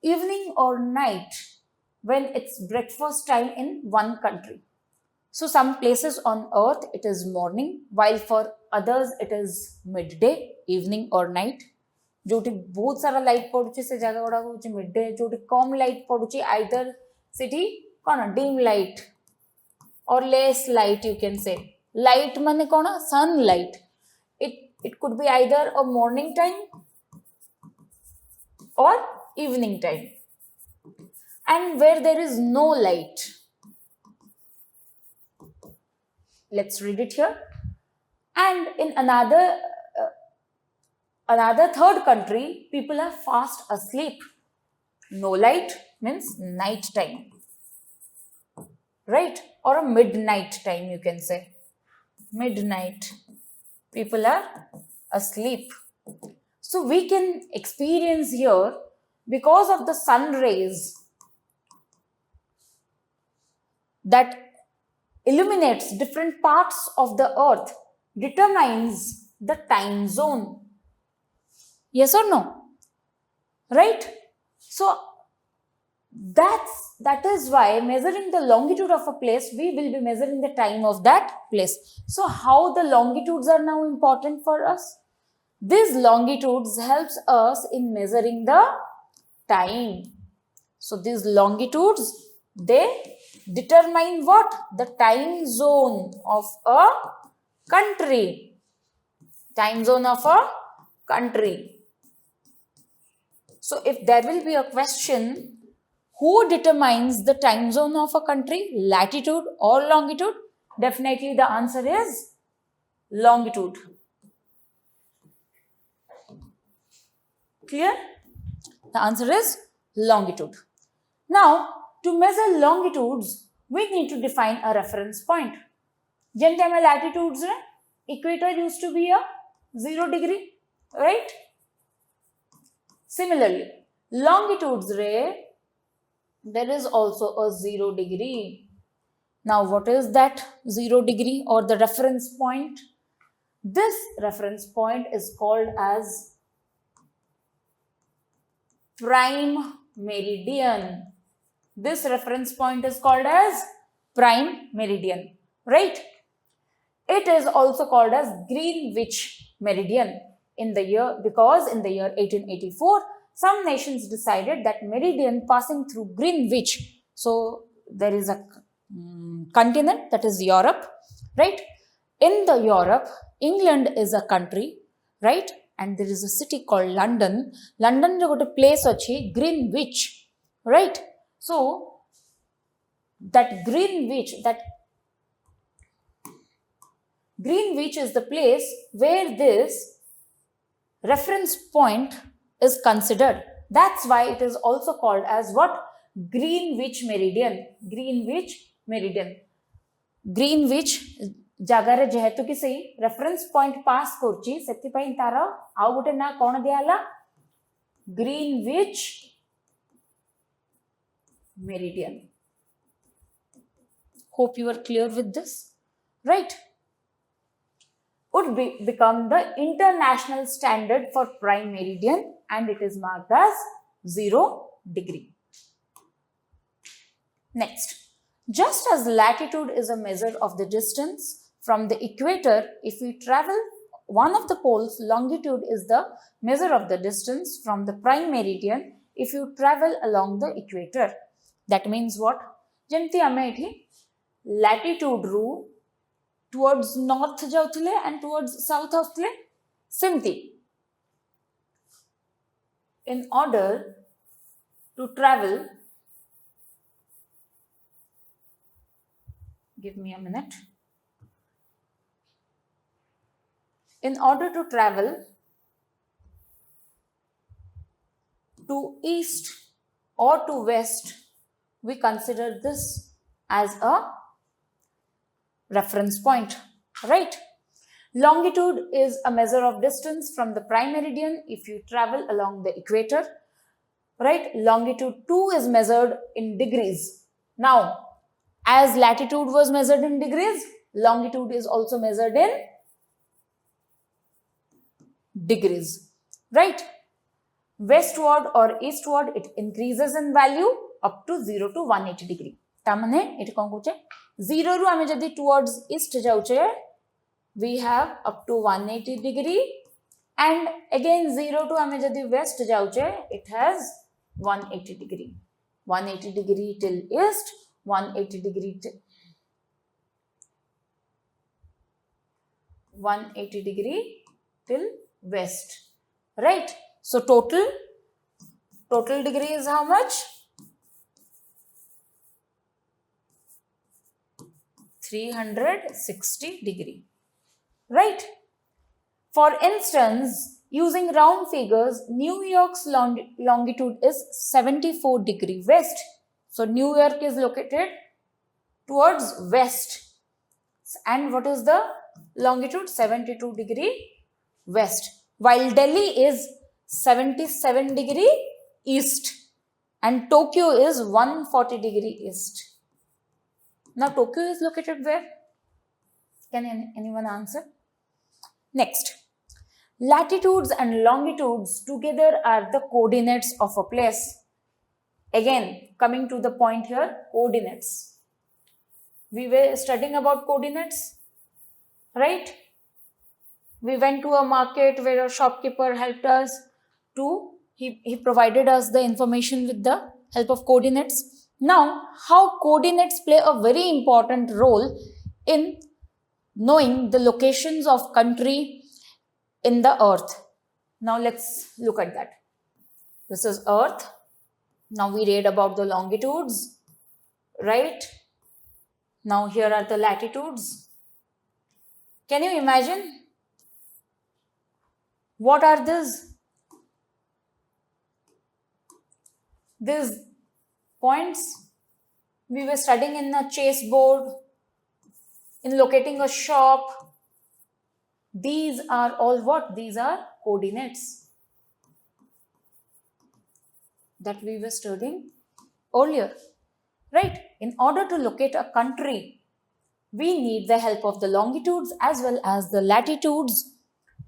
evening or night when it's breakfast time in one country. So some places on earth it is morning, while for others it is midday, evening or night. जोटी बहुत सारा light पड़ुची से जगह गुड़ा होची midday, जोटी कम light पड़ुची either city कौन dim light और less light you can say. Light माने कौन sunlight. it could be either a morning time or evening time, and where there is no light. Let's read it here. And in another third country, people are fast asleep. No light means night time, right? Or a midnight time, you can say. Midnight, people are asleep. So we can experience here, because of the sun rays that illuminates different parts of the earth, determines the time zone. Yes or no? Right? So that is why measuring the longitude of a place, we will be measuring the time of that place. So how the longitudes are now important for us? These longitudes helps us in measuring the time. So these longitudes, they determine what? The time zone of a country. Time zone of a country. So if there will be a question, who determines the time zone of a country, latitude or longitude? Definitely the answer is longitude. Clear? The answer is longitude. Now, to measure longitudes, we need to define a reference point. Jente ame latitudes, equator used to be a 0 degree, right? Similarly, longitudes, there is also a 0 degree. Now, what is that 0 degree or the reference point? This reference point is called as prime meridian. This reference point is called as prime meridian, right? It is also called as Greenwich meridian in the year, because in the year 1884, some nations decided that meridian passing through Greenwich. So there is a continent, that is Europe, right? In the Europe, England is a country, right? And there is a city called London. London is a place achi Greenwich, right? So that Greenwich is the place where this reference point is considered. That's why it is also called as what? Greenwich meridian. Greenwich meridian. Greenwich जगार जेहेतु कि सही reference point पास करची सेति पई तार आउ गोटे ना कोन दियाला Greenwich meridian. Hope you are clear with this, right? Would become the international standard for prime meridian, and it is marked as 0 degree. Next, just as latitude is a measure of the distance from the equator, if we travel one of the poles, longitude is the measure of the distance from the prime meridian if you travel along the equator. That means what? Jemti ame ethi latitude ru towards north jautile and towards south austile. Simti. In order to travel, give me a minute. In order to travel to east or to west, we consider this as a reference point, right? Longitude is a measure of distance from the prime meridian if you travel along the equator, right? Longitude too is measured in degrees. Now, as latitude was measured in degrees, longitude is also measured in degrees, right? westward or eastward it increases in value up to 0 to 180 degree. तामने eighty कौन कोचे 0 रु आमे जदी towards east जाउचे we have up to 180 degree and again 0 to आमे जदी west जाउचे it has 180 degree. 180 degree till east, 180 degree till 180 degree till west, right? So total degree is how much? 360 degree, right? For instance, using round figures, New York's longitude is 74 degree west. So New York is located towards west. And what is the longitude? 72 degree west. While Delhi is 77 degree east and Tokyo is 140 degree east. Now Tokyo is located where? Can anyone answer? Next, latitudes and longitudes together are the coordinates of a place. Again, coming to the point here, coordinates. We were studying about coordinates, right? We went to a market where a shopkeeper helped us to, he provided us the information with the help of coordinates. Now, how coordinates play a very important role in knowing the locations of country in the earth. Now, let's look at that. This is earth. Now, we read about the longitudes, right? Now, here are the latitudes. Can you imagine? What are these? These points we were studying in a chessboard, in locating a shop. These are all what? These are coordinates that we were studying earlier, right? In order to locate a country, we need the help of the longitudes as well as the latitudes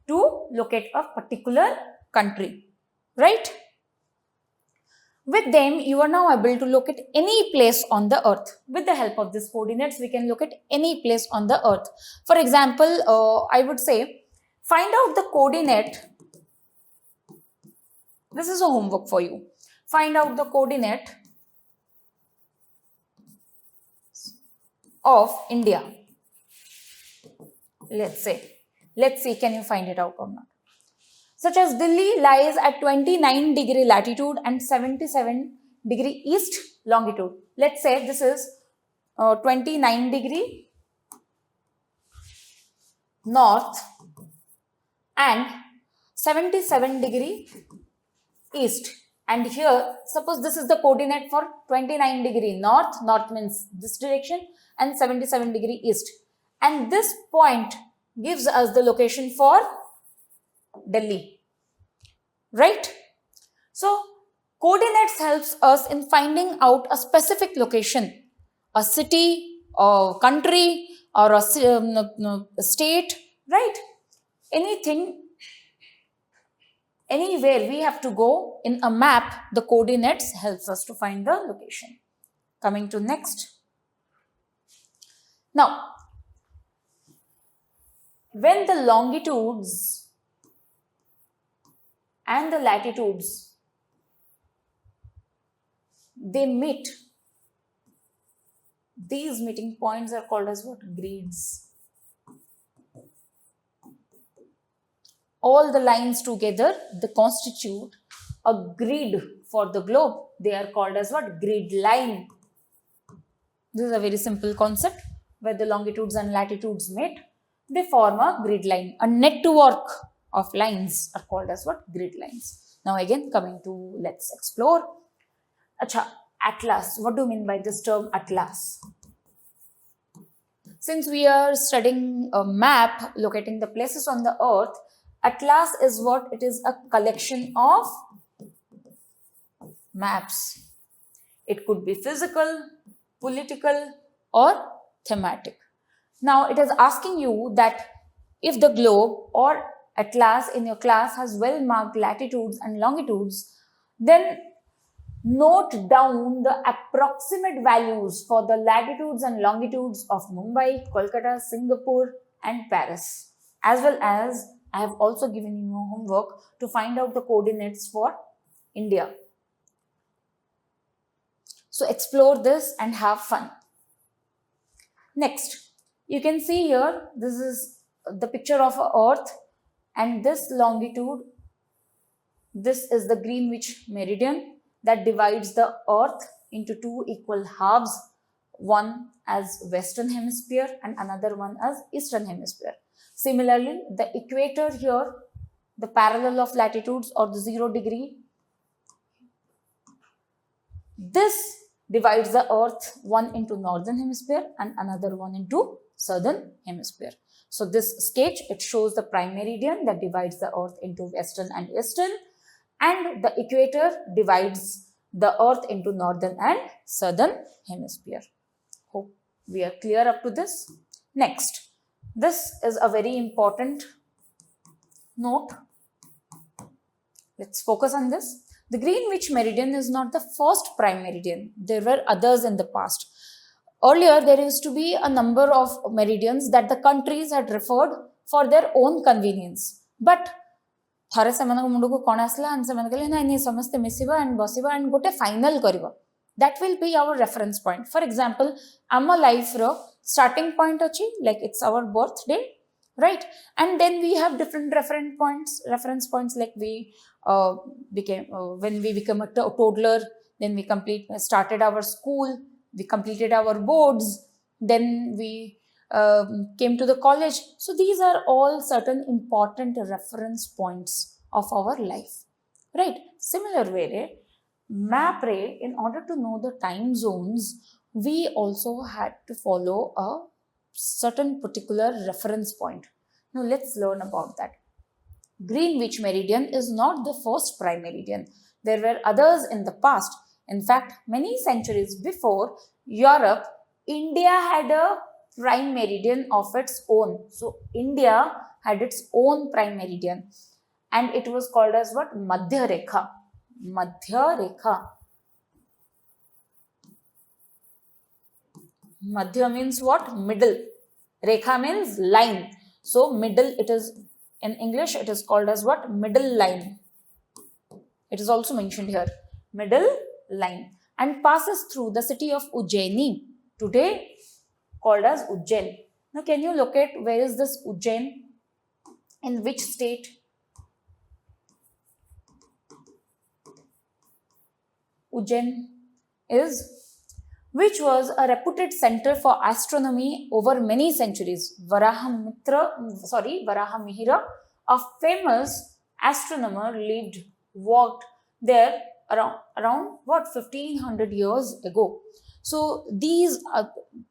to locate a particular country, right? With them, you are now able to locate any place on the earth. With the help of these coordinates, we can locate any place on the earth. For example, I would say, find out the coordinate. This is a homework for you. Find out the coordinate of India. Let's see, can you find it out or not? Such as Delhi lies at 29 degree latitude and 77 degree east longitude. Let's say this is 29 degree north and 77 degree east. And here, suppose this is the coordinate for 29 degree north, north means this direction, and 77 degree east. And this point gives us the location for Delhi, right? So, coordinates helps us in finding out a specific location, a city, or country, or a state, right? Anything, anywhere we have to go in a map, the coordinates helps us to find the location. Coming to next. Now, when the longitudes and the latitudes, they meet, these meeting points are called as what? Grids. All the lines together, they constitute a grid for the globe. They are called as what? Grid line. This is a very simple concept where the longitudes and latitudes meet. They form a grid line. A network of lines are called as what? Grid lines. Now again, coming to, let's explore. Acha, atlas. What do you mean by this term atlas? Since we are studying a map locating the places on the earth, atlas is what? It is a collection of maps. It could be physical, political, or thematic. Now, it is asking you that if the globe or atlas in your class has well marked latitudes and longitudes, then note down the approximate values for the latitudes and longitudes of Mumbai, Kolkata, Singapore, and Paris. As well as I have also given you homework to find out the coordinates for India. So explore this and have fun. Next, you can see here, this is the picture of Earth, and this longitude, this is the Greenwich meridian that divides the Earth into two equal halves, one as Western Hemisphere and another one as Eastern Hemisphere. Similarly, the equator here, the parallel of latitudes or the 0 degree, this divides the Earth one into Northern Hemisphere and another one into Southern Hemisphere. So this sketch, it shows the prime meridian that divides the Earth into Western and Eastern, and the equator divides the Earth into Northern and Southern Hemisphere. Hope we are clear up to this. Next, this is a very important note. Let's focus on this. The Greenwich meridian is not the first prime meridian. There were others in the past. Earlier, there used to be a number of meridians that the countries had referred for their own convenience. But thare semanako munduku kon asla and semanakale na ini samaste misiba and basiba and gote final kariba. That will be our reference point. For example, amma life ro starting point achi, like it's our birthday, right? And then we have different reference points like we when we become a toddler, then we started our school, we completed our boards, then we came to the college. So these are all certain important reference points of our life, right? Similar way, map ray, in order to know the time zones, we also had to follow a certain particular reference point. Now let's learn about that. Greenwich meridian is not the first prime meridian. There were others in the past. In fact, many centuries before Europe, India had a prime meridian of its own. So India had its own prime meridian, and it was called as what? Madhya Rekha. Madhya Rekha. Madhya means what? Middle. Rekha means line. So middle, it is in English, it is called as what? Middle line. It is also mentioned here. Middle line. And passes through the city of Ujjaini, today called as Ujjain. Now can you locate where is this Ujjain? In which state? Ujjain is, which was a reputed center for astronomy over many centuries. Varahamihira, a famous astronomer, worked there around what, 1500 years ago. So these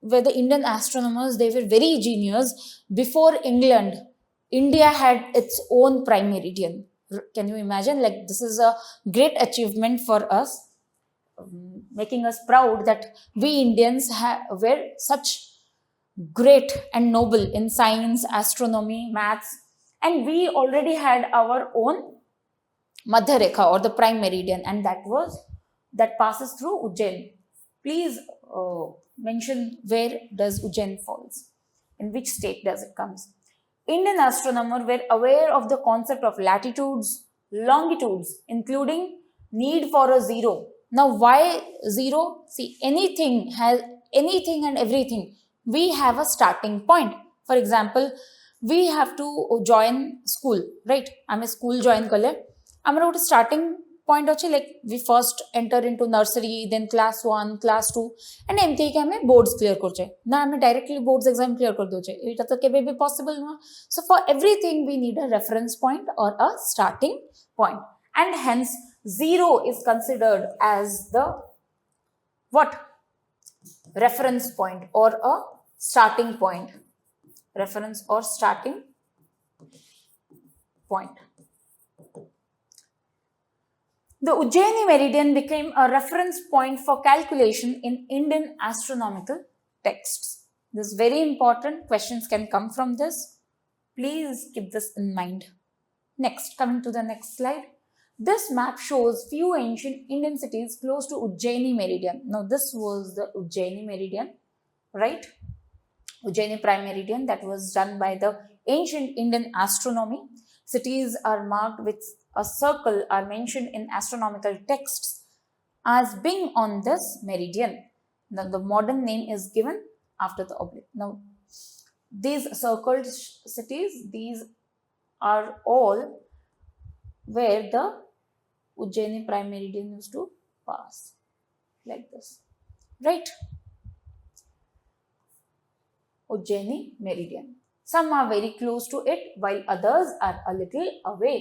were the Indian astronomers. They were very genius. Before England, India had its own prime meridian. Can you imagine? Like, this is a great achievement for us, making us proud that we Indians were such great and noble in science, astronomy, maths, and we already had our own Madhya Rekha or the prime meridian, and that passes through Ujjain. Please mention where does Ujjain falls, in which state does it comes. Indian astronomers were aware of the concept of latitudes, longitudes, including need for a zero. Now, why zero? See, anything and everything, we have a starting point. For example, we have to join school, right? I'm a school join kale. I'm going to starting point achi, like we first enter into nursery, then class 1, class 2, and MT ke boards clear korche. Na hame directly boards exam clear kar doche. Eta to kebe be possible na. So for everything we need a reference point or a starting point, and hence 0 is considered as the what? Reference point or a starting point. Reference or starting point. The Ujjaini meridian became a reference point for calculation in Indian astronomical texts. This is very important. Questions can come from this. Please keep this in mind. Next, coming to the next slide. This map shows few ancient Indian cities close to Ujjaini meridian. Now, this was the Ujjaini meridian, right? Ujjaini prime meridian that was done by the ancient Indian astronomy. Cities are marked with a circle are mentioned in astronomical texts as being on this meridian. Now, the modern name is given after the oblique. Now, these circled cities, these are all where the Ujjaini prime meridian used to pass, like this, right? Ujjaini meridian. Some are very close to it while others are a little away.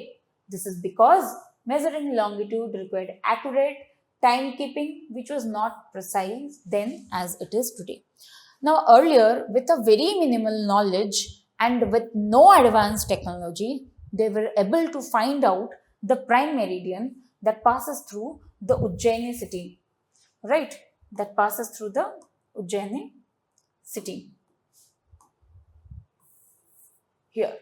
This is because measuring longitude required accurate timekeeping, which was not precise then as it is today. Now, earlier, with a very minimal knowledge and with no advanced technology, they were able to find out the prime meridian that passes through the Ujjaini city, right? That passes through the Ujjaini city. Here.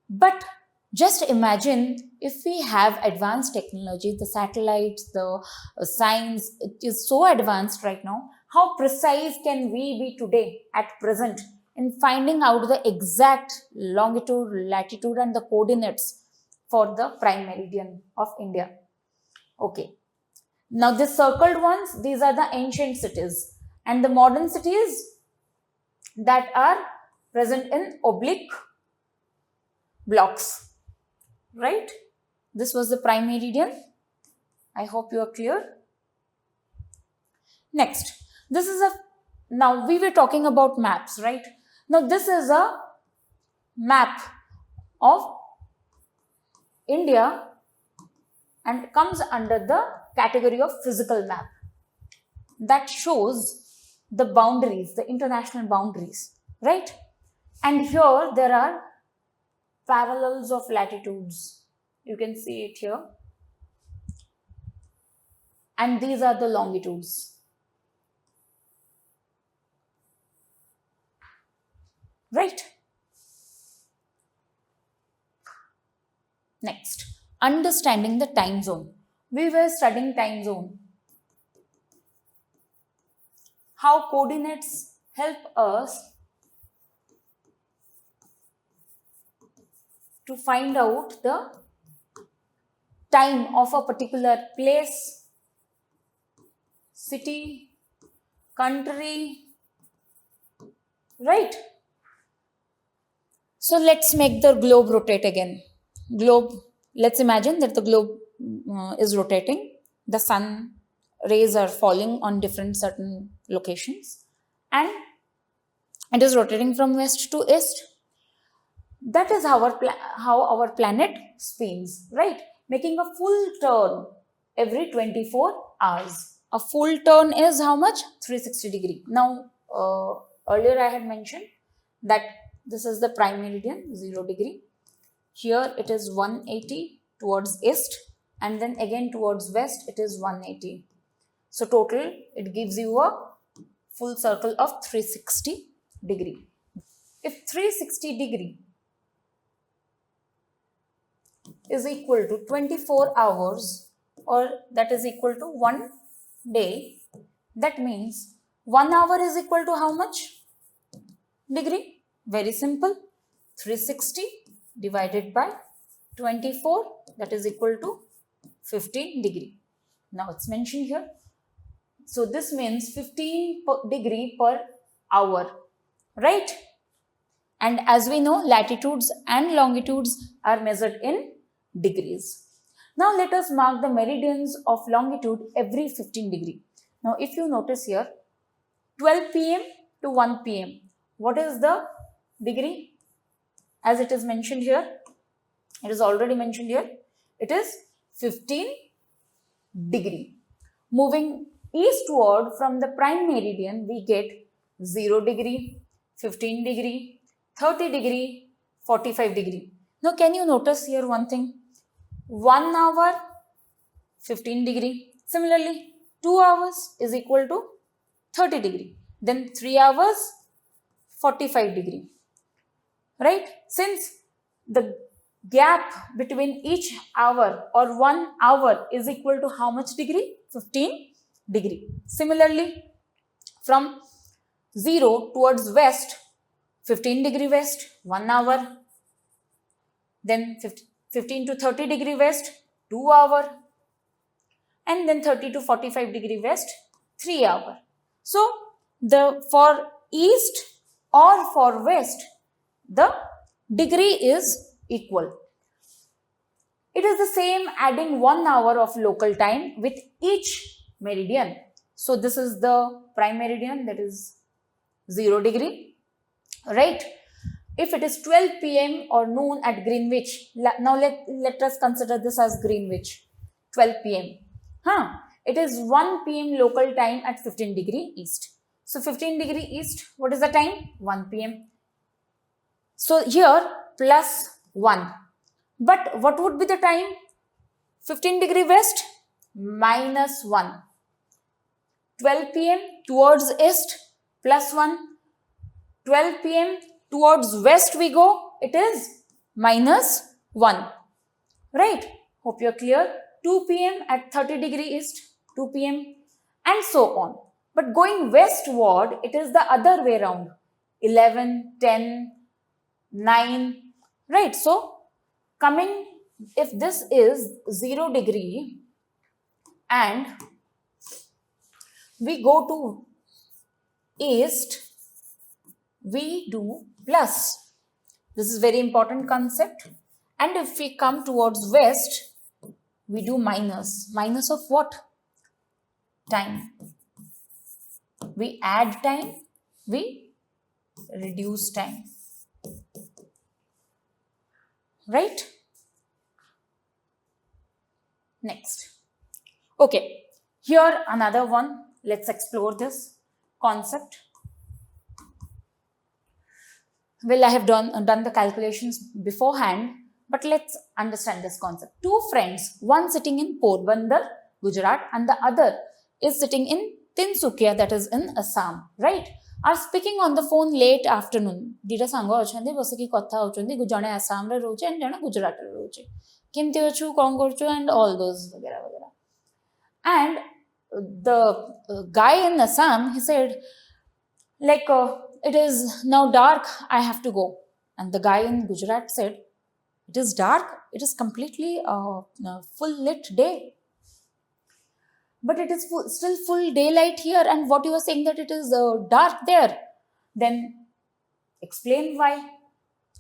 But just imagine if we have advanced technology, the satellites, the science, it is so advanced right now. How precise can we be today at present in finding out the exact longitude, latitude and the coordinates for the prime meridian of India? Okay. Now, the circled ones, these are the ancient cities, and the modern cities that are present in oblique blocks, right? This was the prime meridian. I hope you are clear. Next, this is now we were talking about maps, right? Now, this is a map of India and comes under the category of physical map that shows the boundaries, the international boundaries, right? And here there are parallels of latitudes. You can see it here. And these are the longitudes. Right? Next, understanding the time zone. We were studying time zone. How coordinates help us to find out the time of a particular place, city, country, right? So let's make the globe rotate again. Globe, let's imagine that the globe is rotating. The sun rays are falling on different certain locations and it is rotating from west to east. That is how our planet spins, right? Making a full turn every 24 hours. A full turn is how much? 360 degree. Now, earlier I had mentioned that this is the prime meridian, 0 degree. Here it is 180 towards east and then again towards west it is 180. So total it gives you a full circle of 360 degree. If 360 degree is equal to 24 hours or that is equal to 1 day, that means 1 hour is equal to how much degree? Very simple, 360 divided by 24, that is equal to 15 degree. Now it's mentioned here. So this means 15 degree per hour, right? And as we know, latitudes and longitudes are measured in degrees. Now let us mark the meridians of longitude every 15 degree. Now if you notice here, 12 p.m. to 1 p.m. What is the degree? As it is mentioned here, it is already mentioned here, it is 15 degree. Moving eastward from the prime meridian, we get 0 degree, 15 degree, 30 degree, 45 degree. Now can you notice here one thing? 1 hour, 15 degree. Similarly, 2 hours is equal to 30 degree. Then 3 hours, 45 degree. Right? Since the gap between each hour or 1 hour is equal to how much degree? 15 degree. Similarly, from 0 towards west, 15 degree west, 1 hour. Then 15 to 30 degree west, 2 hour. And then 30 to 45 degree west, 3 hour. So, for east or for west, the degree is equal. It is the same adding 1 hour of local time with each meridian. So, this is the prime meridian, that is 0 degree, right? If it is 12 p.m. or noon at Greenwich, now let us consider this as Greenwich, 12 p.m. It is 1 p.m. local time at 15 degree east. So 15 degree east, what is the time? 1 p.m. So here plus 1. But what would be the time? 15 degree west minus 1. 12 p.m. towards east plus 1. 12 p.m. towards west we go, it is minus 1. Right? Hope you're clear. 2 p.m. at 30 degree east, 2 p.m. and so on. But going westward, it is the other way around. 11, 10, 9. Right? So, coming, if this is 0 degree and we go to east, we do plus. This is very important concept. And if we come towards west, we do minus. Minus of what? Time. We add time, we reduce time. Right? Next. Okay. Here another one. Let's explore this concept. Well, I have done the calculations beforehand, but let's understand this concept. Two friends, one sitting in Porbandar, Gujarat, and the other is sitting in Tinsukia, that is in Assam, right? Are speaking on the phone late afternoon. Dita sanga ochandi bosiki kotha ochandi jane Assam re roche and jane Gujarat re roche. Kimti ochu kon korchu and all those vagera vagera. And the guy in Assam, he said, like, it is now dark, I have to go. And the guy in Gujarat said, it is dark, it is completely a full lit day. But it is still full daylight here, and what you are saying that it is dark there. Then explain why.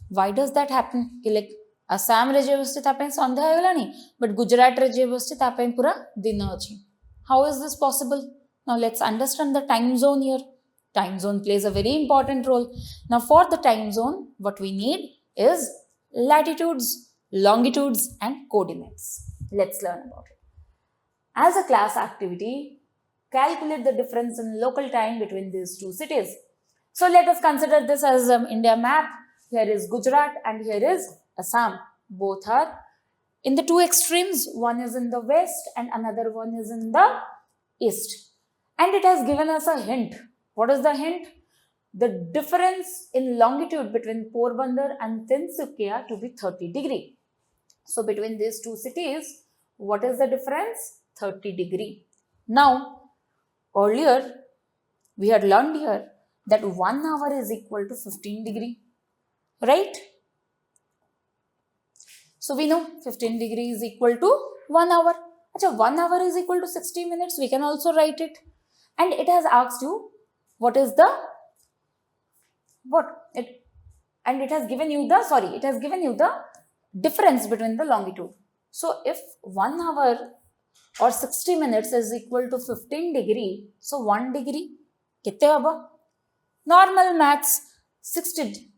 Why does that happen? Like Assam re je basti tapai sandhya hoigolani, but Gujarat re je basti tapai pura dina achi. How is this possible? Now let's understand the time zone here. Time zone plays a very important role. Now for the time zone, what we need is latitudes, longitudes and coordinates. Let's learn about it. As a class activity, calculate the difference in local time between these two cities. So let us consider this as India map. Here is Gujarat and here is Assam. Both are in the two extremes. One is in the west and another one is in the east. And it has given us a hint. What is the hint? The difference in longitude between Porbandar and Tinsukia to be 30 degree. So between these two cities, what is the difference? 30 degree. Now, earlier we had learned here that 1 hour is equal to 15 degree, right? So we know 15 degree is equal to 1 hour. Achha, 1 hour is equal to 60 minutes. We can also write it. And it has asked you what is the, it has given you the difference between the longitude. So if 1 hour or 60 minutes is equal to 15 degree, so 1 degree, kitte haba? Normal maths, 60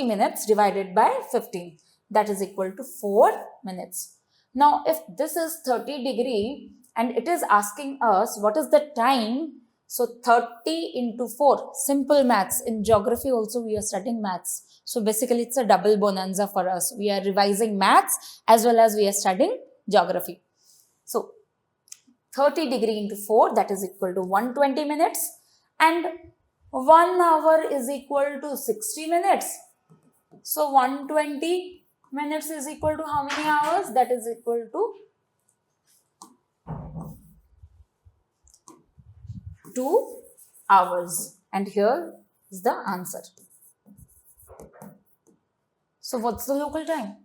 minutes divided by 15, that is equal to 4 minutes. Now, if this is 30 degree and it is asking us what is the time, so 30 into 4, simple maths. In geography also we are studying maths. So basically it's a double bonanza for us. We are revising maths as well as we are studying geography. So 30 degree into 4, that is equal to 120 minutes, and 1 hour is equal to 60 minutes. So 120 minutes is equal to how many hours? That is equal to 2 hours. And here is the answer. So what's the local time?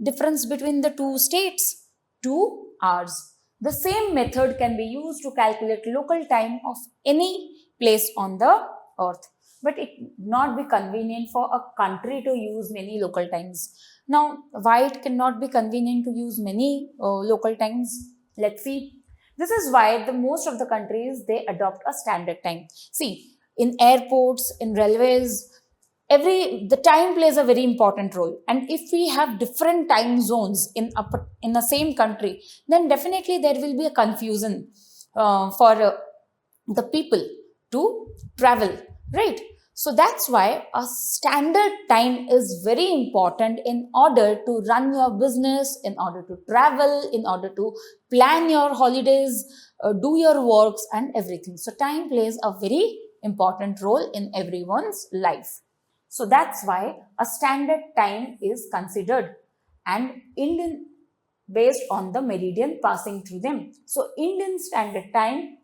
Difference between the two states? 2 hours. The same method can be used to calculate local time of any place on the earth. But it not be convenient for a country to use many local times. Now, why it cannot be convenient to use many local times? Let's see. This is why most of the countries, they adopt a standard time. See, in airports, in railways, the time plays a very important role. And if we have different time zones in the same country, then definitely there will be a confusion for the people to travel, right? So that's why a standard time is very important in order to run your business, in order to travel, in order to plan your holidays, do your works and everything. So time plays a very important role in everyone's life. So that's why a standard time is considered, and Indian based on the meridian passing through them. So Indian standard time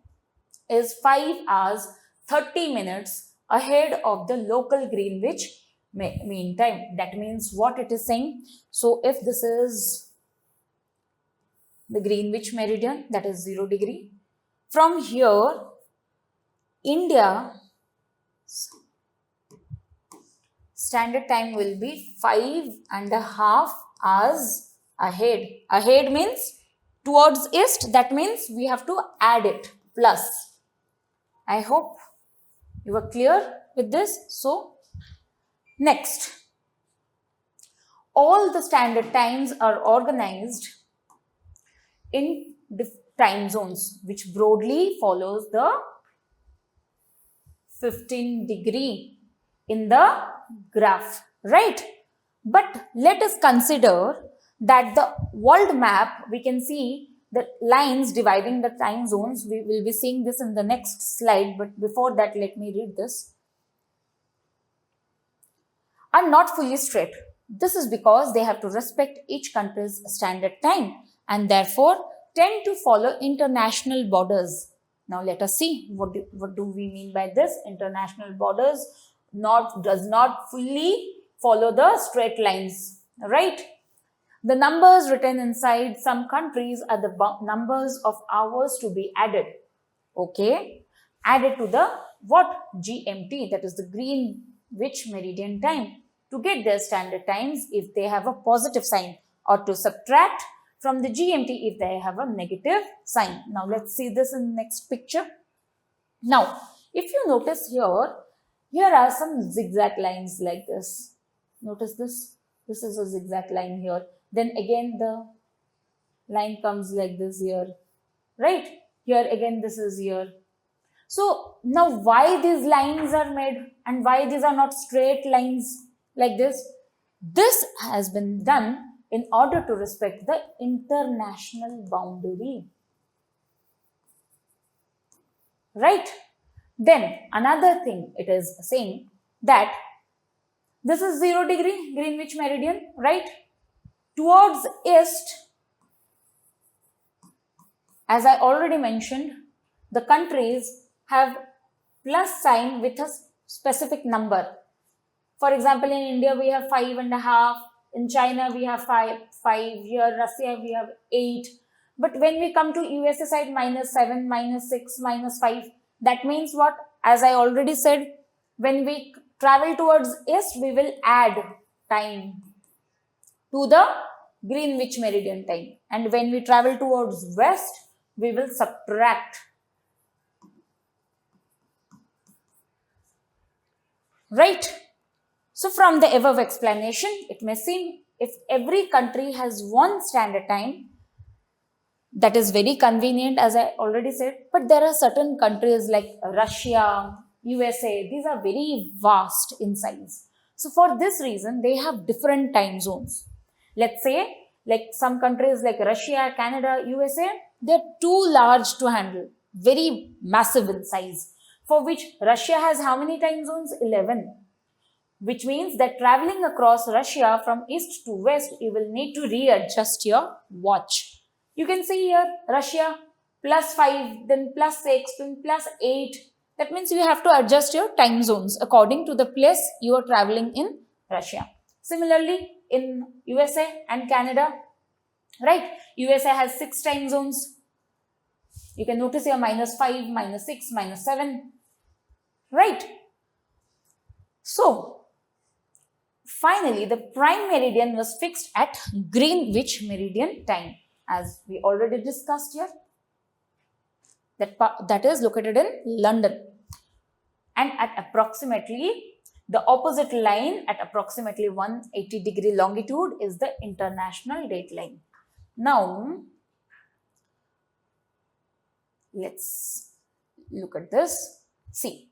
is 5 hours 30 minutes ahead of the local Greenwich Mean Time. That means what it is saying. So if this is the Greenwich meridian, that is 0 degree. From here, India standard time will be 5.5 hours ahead. Ahead means towards east. That means we have to add it plus. I hope you are clear with this. So next, all the standard times are organized in time zones, which broadly follows the 15 degree in the graph, right? But let us consider that the world map, we can see the lines dividing the time zones. We will be seeing this in the next slide, but before that, let me read this. Are not fully straight. This is because they have to respect each country's standard time and therefore tend to follow international borders. Now let us see what do we mean by this. International borders does not fully follow the straight lines, right? The numbers written inside some countries are the numbers of hours to be added. Okay, added to the what? GMT, that is the Greenwich Meridian Time, to get their standard times if they have a positive sign, or to subtract from the GMT if they have a negative sign. Now let's see this in the next picture. Now, if you notice here are some zigzag lines like this. Notice this. This is a zigzag line here. Then again the line comes like this here, right? Here again this is here. So now why these lines are made and why these are not straight lines like this? This has been done in order to respect the international boundary, right? Then another thing it is saying that this is 0 degree Greenwich Meridian, right? Towards east, as I already mentioned, the countries have plus sign with a specific number. For example, in India we have 5.5, in China we have 5, here Russia we have 8. But when we come to USA side, -7, -6, -5, that means what? As I already said, when we travel towards east, we will add time to the Greenwich Meridian Time. And when we travel towards west, we will subtract. Right? So from the above explanation, it may seem if every country has one standard time, that is very convenient, as I already said. But there are certain countries like Russia, USA, these are very vast in size. So for this reason, they have different time zones. Let's say, like some countries like Russia, Canada, USA, they're too large to handle, very massive in size, for which Russia has how many time zones? 11. which means that traveling across Russia from east to west, you will need to readjust your watch. You can see here Russia +5, then +6, then +8. That means you have to adjust your time zones according to the place you are traveling in Russia. Similarly, in USA and Canada, right? USA has 6 time zones. You can notice here -5, -6, -7, right? So, finally, the prime meridian was fixed at Greenwich Meridian time, as we already discussed here. That is located in London. And at approximately the opposite line at approximately 180-degree longitude is the international date line. Now, let's look at this. See,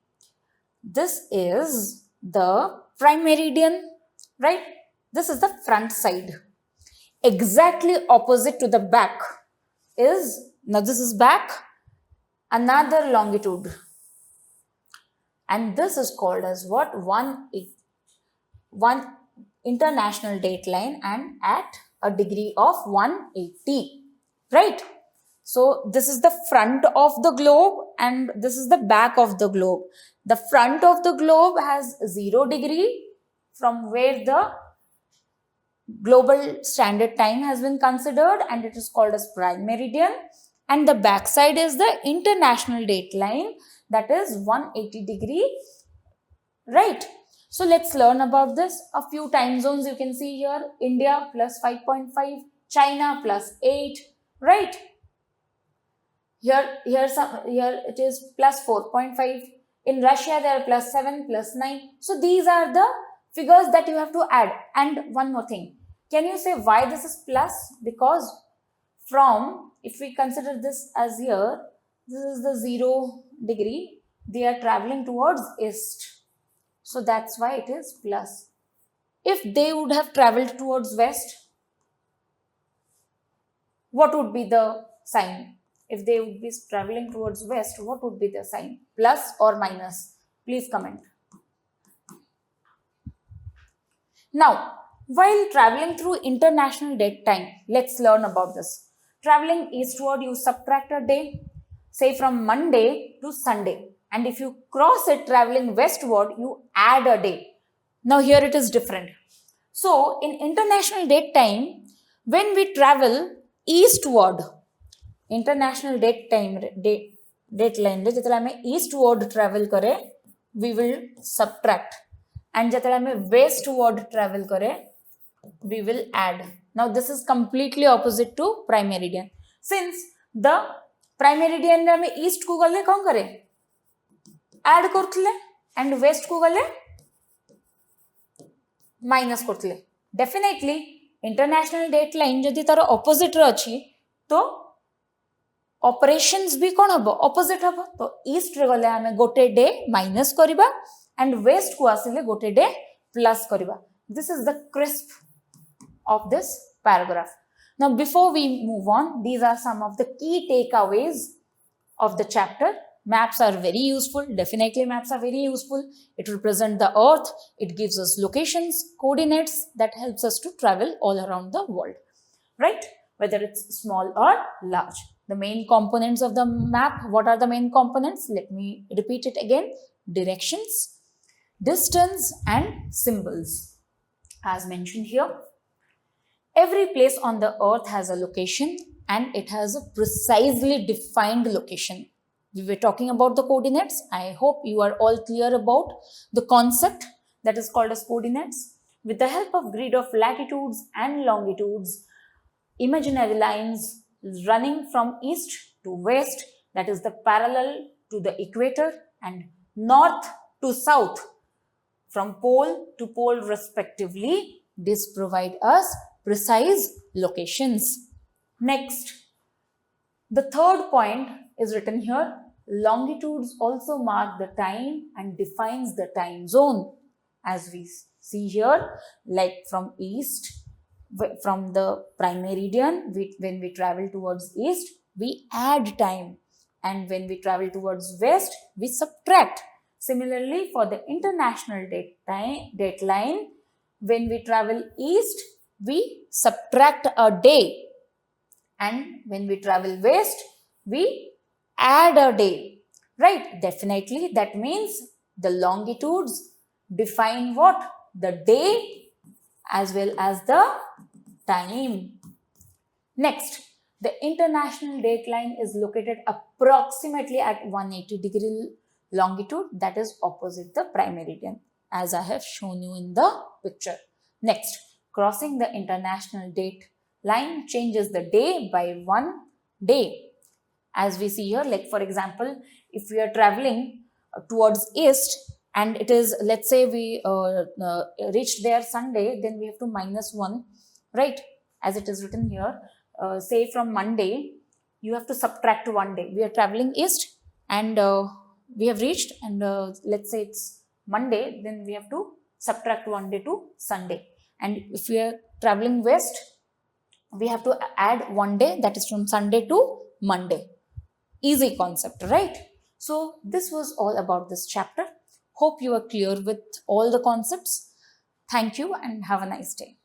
this is the prime meridian, right? This is the front side. Exactly opposite to the back is, now this is back, another longitude. And this is called as what? One international date line, and at a degree of 180, right? So this is the front of the globe and this is the back of the globe. The front of the globe has 0 degree from where the global standard time has been considered, and it is called as prime meridian. And the back side is the international date line, that is 180-degree, right? So let's learn about this. A few time zones you can see here. India +5.5, China +8, right? Here it is +4.5. In Russia, they are +7, +9. So these are the figures that you have to add. And one more thing. Can you say why this is plus? Because from, if we consider this as here, this is the 0 degree. They are traveling towards east. So that's why it is plus. If they would have traveled towards west, what would be the sign? If they would be traveling towards west, what would be the sign? Plus or minus? Please comment. Now, while traveling through international date time, let's learn about this. Traveling eastward, you subtract a day, say from Monday to Sunday. And if you cross it traveling westward, you add a day. Now here it is different. So in international date time, when we travel eastward, international date time, date line, जेतला हमें eastward travel करे, we will subtract. And जेतला हमें westward travel करे, we will add. Now this is completely opposite to prime meridian. Since the prime meridian रे हमें east को गले कौन करे? Add करथले, and west को गले minus करथले. Definitely international date line जदि तार opposite रे अछि, तो operations भी कौन हबो? Opposite हबो. तो east रे गले हमें गोटे डे minus करिबा, and west को आसिले गोटे डे plus करिबा. This is the crisp of this paragraph. Now before we move on, these are some of the key takeaways of the chapter. Maps are very useful. Definitely maps are very useful. It represents the earth. It gives us locations, coordinates that helps us to travel all around the world, right? Whether it's small or large. The main components of the map, what are the main components? Let me repeat it again. Directions, distance, and symbols. As mentioned here, every place on the earth has a location and it has a precisely defined location. We were talking about the coordinates. I hope you are all clear about the concept that is called as coordinates. With the help of grid of latitudes and longitudes, imaginary lines running from east to west, that is the parallel to the equator, and north to south, from pole to pole respectively, this provide us precise locations. Next, the third point is written here. Longitudes also mark the time and defines the time zone. As we see here, like from east, from the prime meridian, when we travel towards east, we add time. And when we travel towards west, we subtract. Similarly, for the international date line, when we travel east, we subtract a day, and when we travel west, we add a day, right? Definitely, that means the longitudes define what? The day as well as the time. Next, the international dateline is located approximately at 180-degree longitude, that is opposite the prime meridian, as I have shown you in the picture. Next, crossing the international date line changes the day by 1 day. As we see here, like for example, if we are traveling towards east and it is, let's say we reached there Sunday, then we have to -1, right? As it is written here, say from Monday, you have to subtract 1 day. We are traveling east and we have reached, and let's say it's Monday, then we have to subtract 1 day to Sunday. And if we are traveling west, we have to add 1 day, that is from Sunday to Monday. Easy concept, right? So this was all about this chapter. Hope you are clear with all the concepts. Thank you and have a nice day.